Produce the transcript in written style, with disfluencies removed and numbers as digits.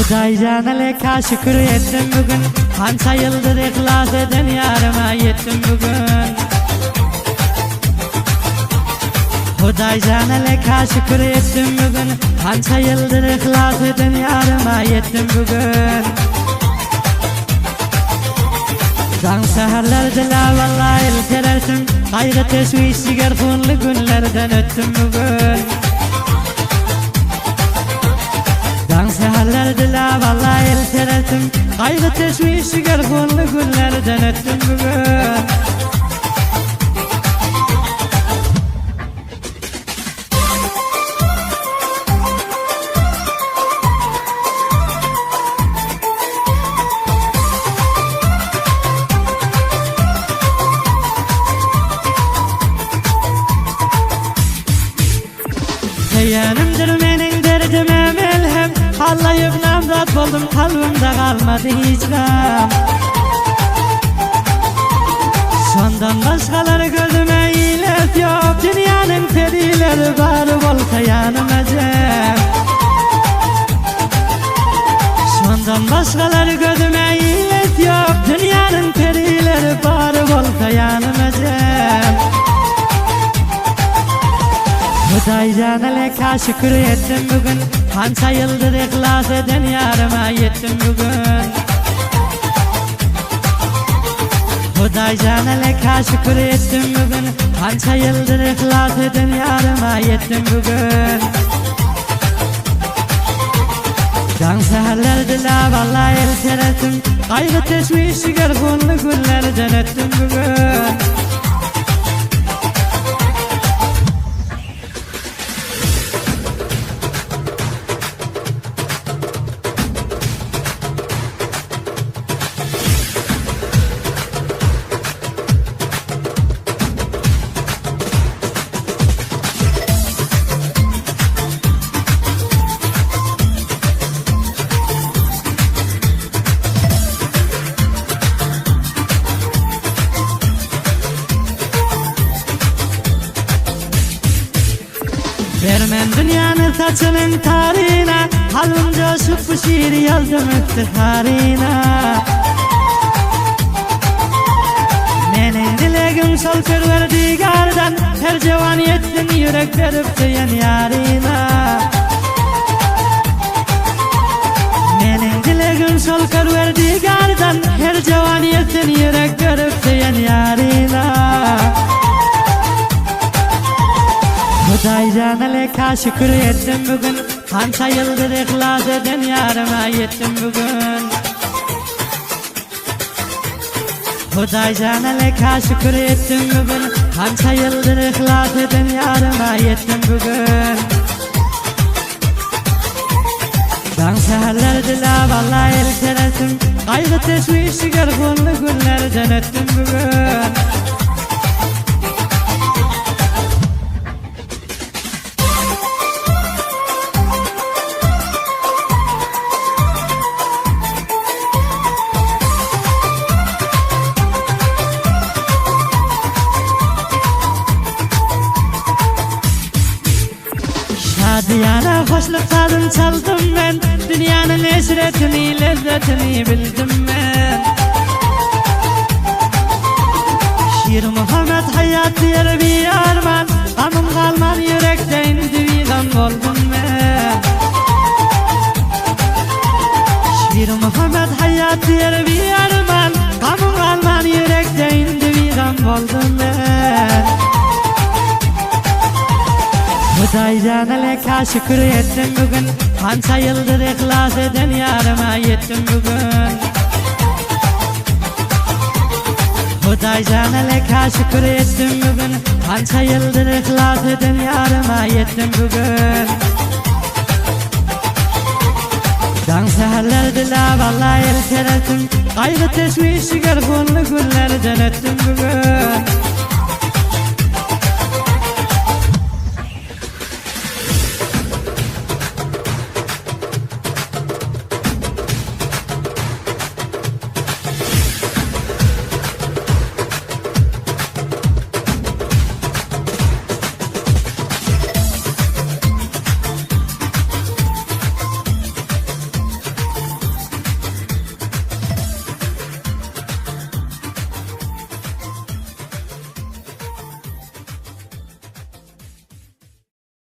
Huday canaleka şükür ettim bugün. Hansa yıldır ihlas eden yarıma yettim bugün. Huday canaleka şükür ettim bugün. Hansa yıldır ihlas eden yarıma yettim bugün. Zan seherlerde la vallahi ilterersin. Kaygı teşviş sigar funlu günlerden öttüm bugün. Zan seherlerde la vallahi ilterersin. Kaygı teşviş sigar funlu günlerden öttüm bugün. Yanımdır menin derdime melhem. Hallayıp namzat oldum, kalbimde kalmadı hiç gam. Sondan başkaları gözüme ilet yok. Dünyanın perileri var olsa yanıma cem. Sondan başkaları gözüme ilet yok. Dünyanın perileri var olsa yanıma cem. Huday canaleka şükür ettim bugün. Hansa yıldır ihlas eden yarıma yettim bugün. Huday canaleka şükür ettim bugün. Hansa yıldır ihlas eden yarıma yettim bugün. Can seherlerde la vallahi ilteretim. Kaygı teşviş sigar funlu günlerden öttüm bugün. Vermem dünyanın saçının tarihine. Halım coşup bu şiiri yazdım iftiharına. Menin dilegim sol perverdigardan. Her cevaniyetin yürek verip diyen yarına. Menin dilegim sol perverdigardan. Her cevaniyetin yürek verip diyen yarına. Huday canaleka şükür ettim bugün. Hansa yıldır ihlas eden yarıma yettim bugün. Huday canaleka şükür ettim bugün. Hansa yıldır ihlas eden yarıma yettim bugün. Zan seherlerde la vallahi ilteretim. Kaygı teşviş sigar funlu günlerden öttüm bugün. Şadiyana hoşluk tadım çaldım ben. Dünyanın eşretini, lezzetini bildim ben. Şiir Muhammed hayat diğer bir arman. Amım kalman yürekte indi vidan oldum ben. Şiir Muhammed hayat diğer bir arman. Amım kalman yürekte indi vidan oldum ben. Huday canaleka şükür ettim bugün. Hansa yıldır ihlas eden yarıma yettim bugün. Huday canaleka şükür ettim bugün. Hansa yıldır ihlas eden yarıma yettim bugün. Can seherlerde la vallahi ilteretim. Kaygı teşviş sigar funlu günlerden öttüm bugün.